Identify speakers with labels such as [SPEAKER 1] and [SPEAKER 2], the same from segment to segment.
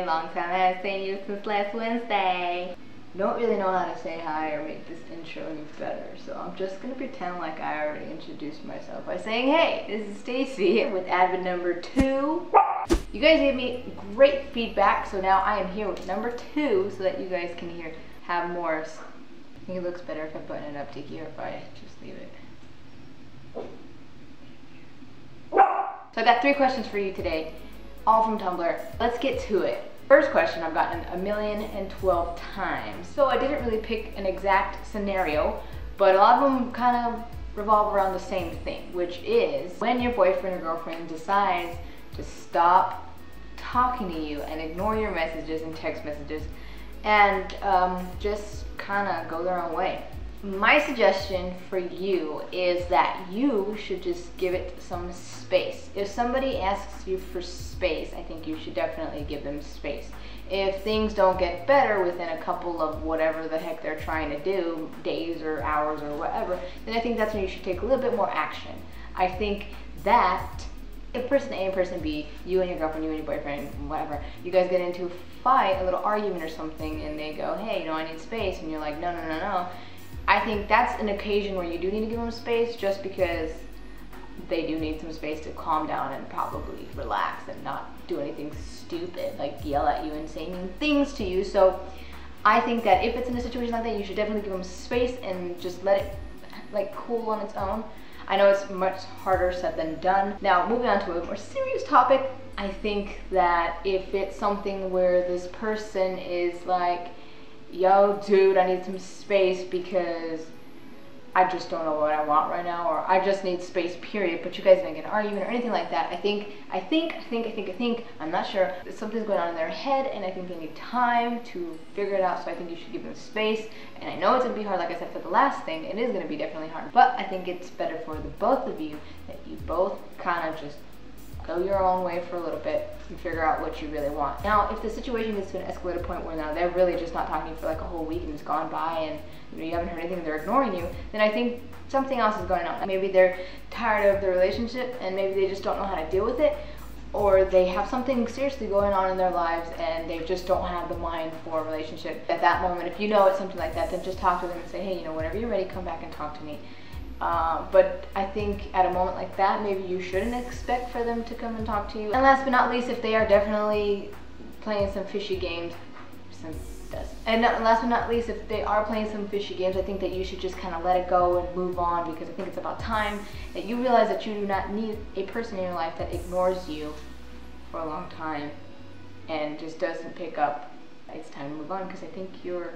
[SPEAKER 1] long time. I haven't seen you since last Wednesday. Don't really know how to say hi or make this intro any better, so I'm just gonna pretend like I already introduced myself by saying, hey, this is Stacy with ADVID number 2. You guys gave me great feedback, so now I am here with number 2 so that you guys can have more. I think it looks better if I button it up to here, if I just leave it. So I got 3 questions for you today, all from Tumblr. Let's get to it. First question I've gotten 1,012 times. So I didn't really pick an exact scenario, but a lot of them kind of revolve around the same thing, which is when your boyfriend or girlfriend decides to stop talking to you and ignore your messages and text messages and just kind of go their own way. My suggestion for you is that you should just give it some space. If somebody asks you for space, I think you should definitely give them space. If things don't get better within a couple of whatever the heck they're trying to do, days or hours or whatever, then I think that's when you should take a little bit more action. I think that if person A and person B, you and your girlfriend, you and your boyfriend, whatever, you guys get into a fight, a little argument or something, and they go, hey, you know, I need space, and you're like, no, no, no, no. I think that's an occasion where you do need to give them space, just because they do need some space to calm down and probably relax and not do anything stupid, like yell at you and say mean things to you. So I think that if it's in a situation like that, you should definitely give them space and just let it like cool on its own. I know it's much harder said than done. Now, moving on to a more serious topic, I think that if it's something where this person is like, yo, dude, I need some space because I just don't know what I want right now, or I just need space, period, but you guys didn't get an argument or anything like that. I think, I'm not sure, something's going on in their head, and I think they need time to figure it out, so I think you should give them space. And I know it's going to be hard, like I said, for the last thing, it is going to be definitely hard, but I think it's better for the both of you that you both kind of just go your own way for a little bit and figure out what you really want. Now, if the situation gets to an escalated point where now they're really just not talking to you for like a whole week and it's gone by and you haven't heard anything and they're ignoring you, then I think something else is going on. Maybe they're tired of the relationship and maybe they just don't know how to deal with it, or they have something seriously going on in their lives and they just don't have the mind for a relationship. At that moment, if you know it's something like that, then just talk to them and say, hey, you know, whenever you're ready, come back and talk to me. But I think at a moment like that, maybe you shouldn't expect for them to come and talk to you. And last but not least, if they are definitely playing some fishy games, last but not least, if they are playing some fishy games, I think that you should just kind of let it go and move on, because I think it's about time that you realize that you do not need a person in your life that ignores you for a long time and just doesn't pick up. It's time to move on, because I think your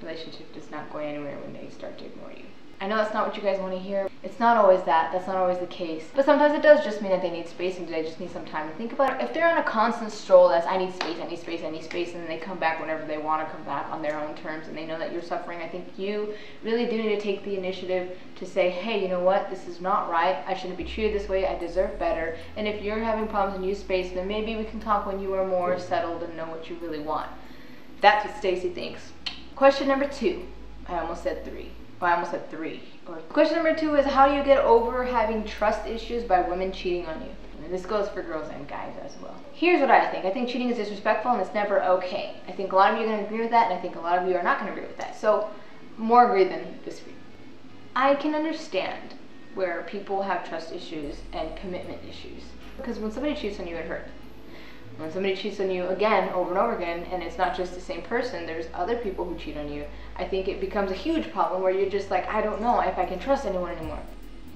[SPEAKER 1] relationship is not going anywhere when they start to ignore you. I know that's not what you guys want to hear. It's not always that. That's not always the case. But sometimes it does just mean that they need space and they just need some time to think about it. If they're on a constant stroll that's I need space, I need space, I need space, and then they come back whenever they want to come back on their own terms and they know that you're suffering, I think you really do need to take the initiative to say, hey, you know what? This is not right. I shouldn't be treated this way. I deserve better. And if you're having problems and use space, then maybe we can talk when you are more settled and know what you really want. That's what Stacy thinks. Question number 2. I almost said 3. Well, I almost said 3. Question number 2 is how you get over having trust issues by women cheating on you. And this goes for girls and guys as well. Here's what I think. I think cheating is disrespectful and it's never okay. I think a lot of you are going to agree with that, and I think a lot of you are not going to agree with that. So, more agree than disagree. I can understand where people have trust issues and commitment issues. Because when somebody cheats on you, it hurts. When somebody cheats on you again, over and over again, and it's not just the same person, there's other people who cheat on you, I think it becomes a huge problem where you're just like, I don't know if I can trust anyone anymore.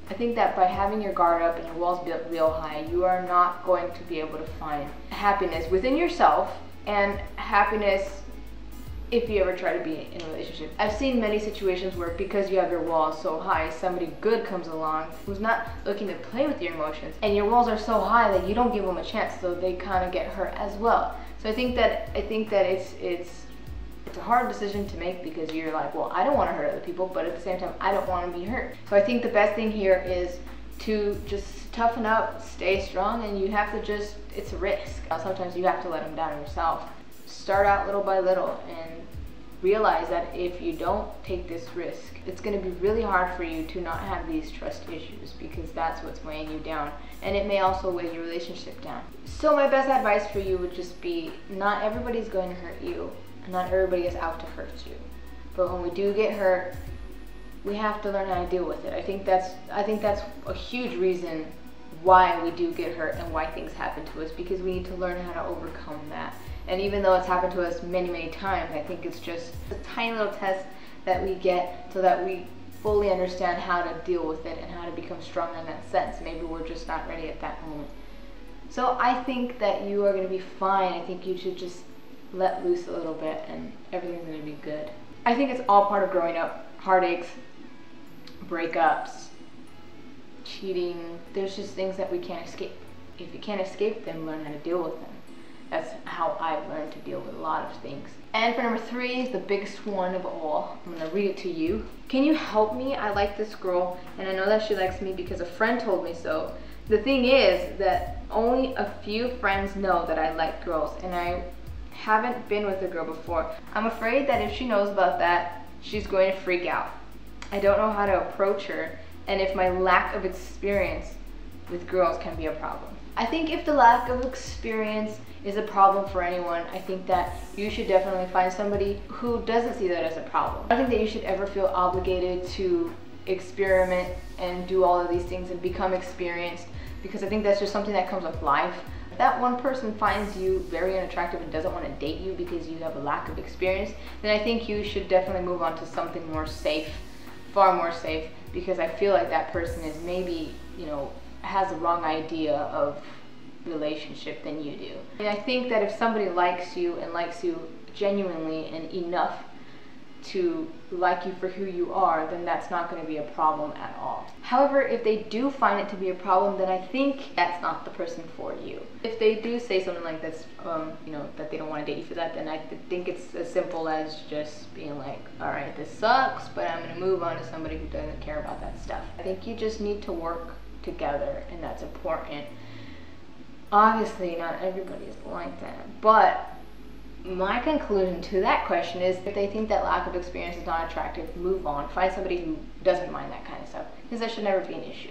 [SPEAKER 1] I think that by having your guard up and your walls built real high, you are not going to be able to find happiness within yourself and happiness if you ever try to be in a relationship. I've seen many situations where because you have your walls so high, somebody good comes along who's not looking to play with your emotions, and your walls are so high that you don't give them a chance, so they kind of get hurt as well. So I think that it's a hard decision to make, because you're like, well, I don't want to hurt other people, but at the same time, I don't want to be hurt. So I think the best thing here is to just toughen up, stay strong, and you have to just, it's a risk. Sometimes you have to let them down yourself. Start out little by little and realize that if you don't take this risk, it's going to be really hard for you to not have these trust issues, because that's what's weighing you down, and it may also weigh your relationship down. So my best advice for you would just be, not everybody's going to hurt you, and not everybody is out to hurt you, but when we do get hurt, we have to learn how to deal with it. I think that's a huge reason why we do get hurt and why things happen to us, because we need to learn how to overcome that. And even though it's happened to us many, many times, I think it's just a tiny little test that we get so that we fully understand how to deal with it and how to become stronger in that sense. Maybe we're just not ready at that moment. So I think that you are going to be fine. I think you should just let loose a little bit and everything's going to be good. I think it's all part of growing up. Heartaches, breakups, cheating. There's just things that we can't escape. If you can't escape them, learn how to deal with them. That's how I've learned to deal with a lot of things. And for number 3, the biggest one of all, I'm gonna read it to you. Can you help me? I like this girl, and I know that she likes me because a friend told me so. The thing is that only a few friends know that I like girls, and I haven't been with a girl before. I'm afraid that if she knows about that, she's going to freak out. I don't know how to approach her, and if my lack of experience with girls can be a problem. I think if the lack of experience is a problem for anyone, I think that you should definitely find somebody who doesn't see that as a problem. I don't think that you should ever feel obligated to experiment and do all of these things and become experienced, because I think that's just something that comes with life. If that one person finds you very unattractive and doesn't want to date you because you have a lack of experience, then I think you should definitely move on to something more safe, far more safe, because I feel like that person is maybe, has the wrong idea of relationship than you do. And I think that if somebody likes you and likes you genuinely and enough to like you for who you are, then that's not going to be a problem at all. However, if they do find it to be a problem, then I think that's not the person for you. If they do say something like this, that they don't want to date you for that, then I think it's as simple as just being like, all right, this sucks, but I'm going to move on to somebody who doesn't care about that stuff. I think you just need to work together, and that's important. Obviously, not everybody is like that, but my conclusion to that question is, if they think that lack of experience is not attractive, move on. Find somebody who doesn't mind that kind of stuff, because that should never be an issue.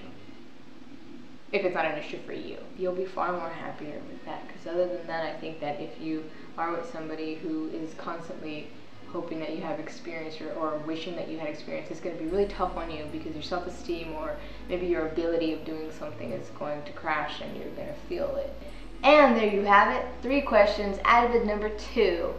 [SPEAKER 1] If it's not an issue for you, you'll be far more happier with that, because other than that, I think that if you are with somebody who is constantly hoping that you have experience or wishing that you had experience, it's going to be really tough on you, because your self-esteem or maybe your ability of doing something is going to crash and you're going to feel it. And there you have it, 3 questions, ADVID number 2,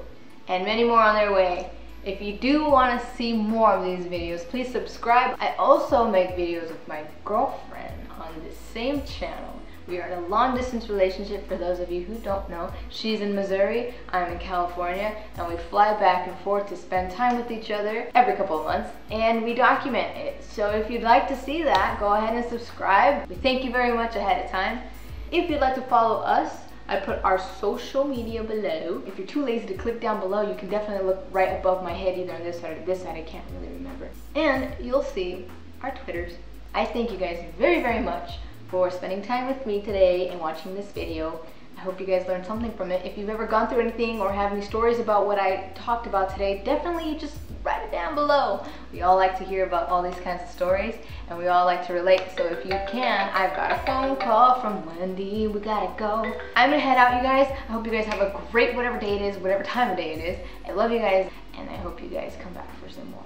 [SPEAKER 1] and many more on their way. If you do want to see more of these videos, please subscribe. I also make videos with my girlfriend on this same channel. We are in a long-distance relationship, for those of you who don't know. She's in Missouri, I'm in California, and we fly back and forth to spend time with each other every couple of months, and we document it. So if you'd like to see that, go ahead and subscribe. We thank you very much ahead of time. If you'd like to follow us, I put our social media below. If you're too lazy to click down below, you can definitely look right above my head, either on this side or this side, I can't really remember. And you'll see our Twitters. I thank you guys very, very much for spending time with me today and watching this video. I hope you guys learned something from it. If you've ever gone through anything or have any stories about what I talked about today, definitely just write it down below. We all like to hear about all these kinds of stories, and we all like to relate. So if you can, I've got a phone call from Wendy. We gotta go. I'm gonna head out, you guys. I hope you guys have a great whatever day it is, whatever time of day it is. I love you guys, and I hope you guys come back for some more.